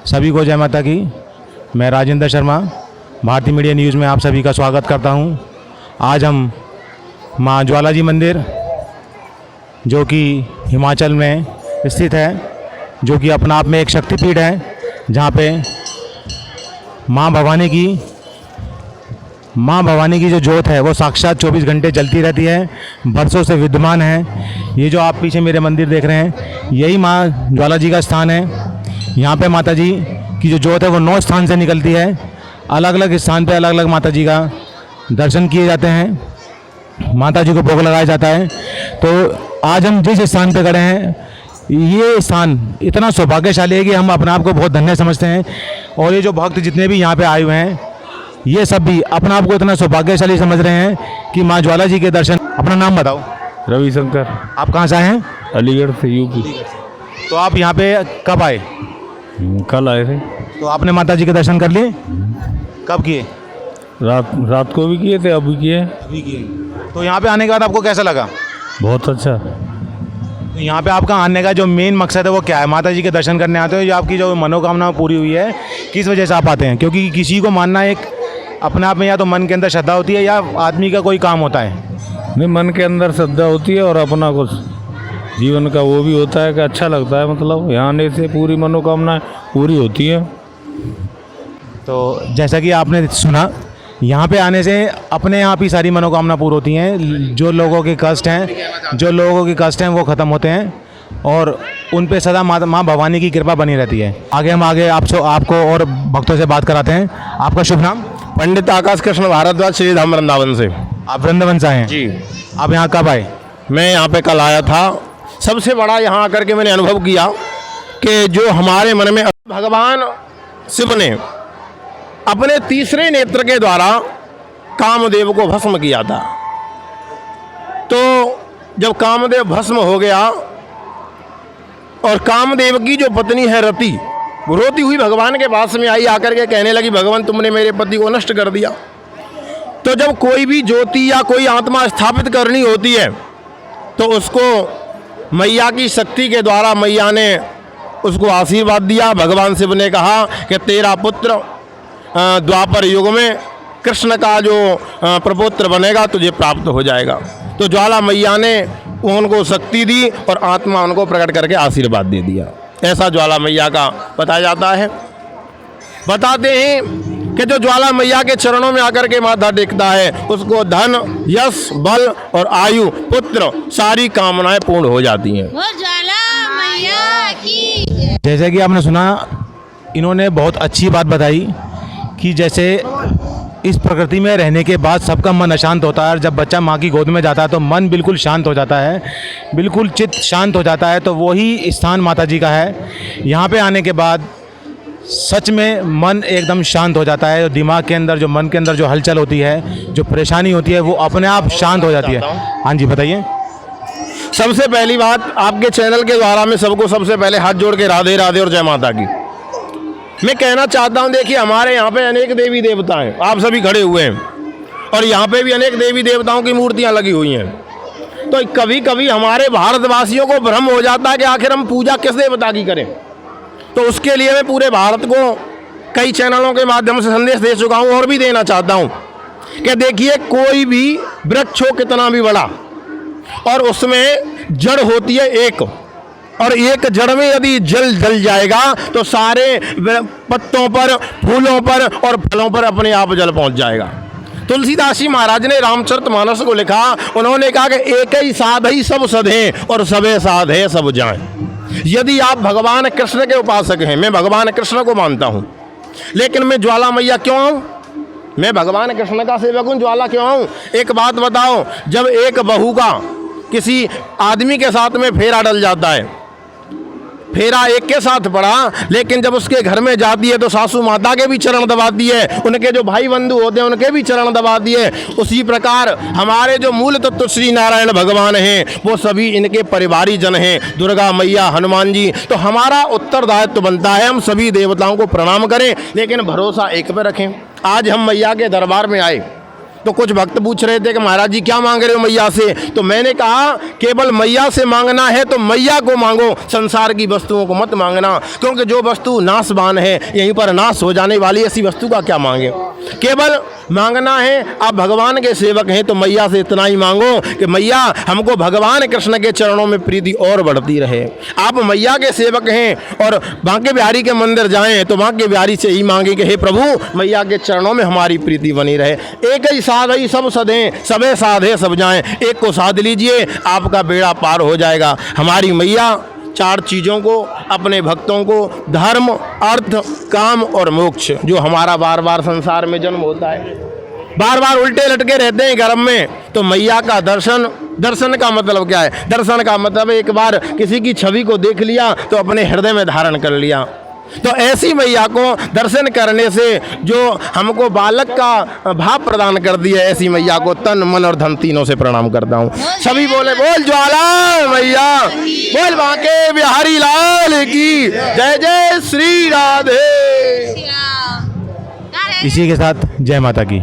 सभी को जय माता की। मैं राजेंद्र शर्मा भारतीय मीडिया न्यूज़ में आप सभी का स्वागत करता हूं। आज हम मां ज्वाला जी मंदिर जो कि हिमाचल में स्थित है, जो कि अपना आप में एक शक्तिपीठ है, जहां पे मां भवानी की जो ज्योत है वो साक्षात 24 घंटे जलती रहती है, बरसों से विद्यमान है। ये जो आप पीछे मेरे मंदिर देख रहे हैं, यही मां ज्वाला जी का स्थान है। यहाँ पे माता जी की जो ज्योत है वो 9 स्थान से निकलती है। अलग अलग स्थान पे अलग अलग माता जी का दर्शन किए जाते हैं, माता जी को भोग लगाया जाता है। तो आज हम जिस स्थान पे खड़े हैं, ये स्थान इतना सौभाग्यशाली है कि हम अपने आप को बहुत धन्य समझते हैं। और ये जो भक्त जितने भी यहाँ पे आए हुए हैं, ये सब भी अपने आप को इतना सौभाग्यशाली समझ रहे हैं कि माँ ज्वाला जी के दर्शन। अपना नाम बताओ। रविशंकर। आप कहाँ से आए हैं? अलीगढ़ से, यूपी। तो आप यहाँ पे कब आए? कल आए थे। तो आपने माता जी के दर्शन कर लिए? कब किए? रात को भी किए थे, अभी किए। अभी किए। तो यहाँ पे आने के बाद आपको कैसा लगा? बहुत अच्छा। तो यहाँ पे आपका आने का जो मेन मकसद है वो क्या है? माता जी के दर्शन करने आते हो या आपकी जो मनोकामना पूरी हुई है, किस वजह से आप आते हैं? क्योंकि किसी को मानना एक अपने आप में या तो मन के अंदर श्रद्धा होती है या आदमी का कोई काम होता है। नहीं, मन के अंदर श्रद्धा होती है और अपना कुछ जीवन का वो भी होता है कि अच्छा लगता है। मतलब यहाँ आने से पूरी मनोकामना पूरी होती है। तो जैसा कि आपने सुना, यहाँ पे आने से अपने आप ही सारी मनोकामना पूरी होती हैं। जो लोगों के कष्ट हैं वो ख़त्म होते हैं और उन पे सदा माँ भवानी की कृपा बनी रहती है। आगे आपको और भक्तों से बात कराते हैं। आपका शुभ नाम? पंडित आकाश कृष्ण भारद्वाज, श्री धाम वृंदावन से। आप वृंदावन से आए हैं जी। आप यहाँ कब आए? मैं यहाँ पे कल आया था। सबसे बड़ा यहाँ आकर के मैंने अनुभव किया कि जो हमारे मन में भगवान शिव ने अपने तीसरे नेत्र के द्वारा कामदेव को भस्म किया था। तो जब कामदेव भस्म हो गया और कामदेव की जो पत्नी है रति, वो रोती हुई भगवान के पास में आई, आकर के कहने लगी, भगवान तुमने मेरे पति को नष्ट कर दिया। तो जब कोई भी ज्योति या कोई आत्मा स्थापित करनी होती है तो उसको मैया की शक्ति के द्वारा मैया ने उसको आशीर्वाद दिया। भगवान शिव ने कहा कि तेरा पुत्र द्वापर युग में कृष्ण का जो प्रपुत्र बनेगा तुझे प्राप्त हो जाएगा। तो ज्वाला मैया ने उनको शक्ति दी और आत्मा उनको प्रकट करके आशीर्वाद दे दिया। ऐसा ज्वाला मैया का बताया जाता है। बताते हैं कि जो ज्वाला मैया के चरणों में आकर के माथा टेकता है, उसको धन, यश, बल और आयु, पुत्र, सारी कामनाएं पूर्ण हो जाती हैं। वो ज्वाला मैया की। जैसे कि आपने सुना, इन्होंने बहुत अच्छी बात बताई कि जैसे इस प्रकृति में रहने के बाद सबका मन अशांत होता है और जब बच्चा माँ की गोद में जाता है तो मन बिल्कुल शांत हो जाता है, बिल्कुल चित्त शांत हो जाता है। तो वही स्थान माता जी का है। यहाँ पे आने के बाद सच में मन एकदम शांत हो जाता है। दिमाग के अंदर जो मन के अंदर जो हलचल होती है, जो परेशानी होती है, वो अपने आप शांत हो जाती है। हाँ जी, बताइए। सबसे पहली बात, आपके चैनल के द्वारा मैं सबको सबसे पहले हाथ जोड़ के राधे राधे और जय माता की मैं कहना चाहता हूं। देखिए, हमारे यहाँ पे अनेक देवी देवता हैं, आप सभी खड़े हुए हैं और यहाँ पे भी अनेक देवी देवताओं की मूर्तियाँ लगी हुई हैं। तो कभी कभी हमारे भारतवासियों को भ्रम हो जाता है कि आखिर हम पूजा किस देवता की करें। तो उसके लिए मैं पूरे भारत को कई चैनलों के माध्यम से संदेश दे चुका हूँ और भी देना चाहता हूँ कि देखिए, कोई भी वृक्ष हो कितना भी बड़ा और उसमें जड़ होती है एक, और एक जड़ में यदि जल जल जाएगा तो सारे पत्तों पर, फूलों पर और फलों पर अपने आप जल पहुंच जाएगा। तुलसीदास जी महाराज ने रामचरितमानस को लिखा, उन्होंने कहा कि एक ही साध ही सब सधे और सबे साधे सब जाएं। यदि आप भगवान कृष्ण के उपासक हैं, मैं भगवान कृष्ण को मानता हूँ, लेकिन मैं ज्वाला मैया क्यों आऊँ? मैं भगवान कृष्ण का सेवक हूँ, ज्वाला क्यों आऊँ? एक बात बताओ, जब एक बहू का किसी आदमी के साथ में फेरा डल जाता है, फेरा एक के साथ पड़ा, लेकिन जब उसके घर में जाती है तो सासू माता के भी चरण दबाती है, उनके जो भाई बंधु होते हैं उनके भी चरण दबाती है। उसी प्रकार हमारे जो मूल तत्व श्री नारायण भगवान हैं वो सभी इनके परिवारी जन हैं, दुर्गा मैया, हनुमान जी। तो हमारा उत्तरदायित्व बनता है हम सभी देवताओं को प्रणाम करें, लेकिन भरोसा एक पे रखें। आज हम मैया के दरबार में आए तो कुछ भक्त पूछ रहे थे कि महाराज जी क्या मांग रहे हो मैया से, तो मैंने कहा केवल मैया से मांगना है तो मैया को मांगो, संसार की वस्तुओं को मत मांगना, क्योंकि जो वस्तु नाशवान है यहीं पर नाश हो जाने वाली ऐसी वस्तु का क्या मांगे। केवल मांगना है, आप भगवान के सेवक हैं तो मैया से इतना ही मांगो कि मैया हमको भगवान कृष्ण के चरणों में प्रीति और बढ़ती रहे। आप मैया के सेवक हैं और बांके बिहारी के मंदिर जाएं तो बांके बिहारी से ही मांगे कि हे प्रभु मैया के चरणों में हमारी प्रीति बनी रहे। एक ही साध ही सब सदें, सबे साधे सब जाएं, एक को साध लीजिए आपका बेड़ा पार हो जाएगा। हमारी मैया चार चीज़ों को अपने भक्तों को, धर्म, अर्थ, काम और मोक्ष, जो हमारा बार बार संसार में जन्म होता है, बार बार उल्टे लटके रहते हैं गर्भ में, तो मैया का दर्शन, दर्शन का मतलब क्या है? दर्शन का मतलब एक बार किसी की छवि को देख लिया तो अपने हृदय में धारण कर लिया। तो ऐसी मैया को दर्शन करने से जो हमको बालक का भाव प्रदान कर दिया, ऐसी मैया को तन मन और धन तीनों से प्रणाम करता हूँ। सभी बोले बोल ज्वाला मैया, बोल बांके बिहारी लाल की जय, जय श्री राधे। इसी के साथ जय माता की।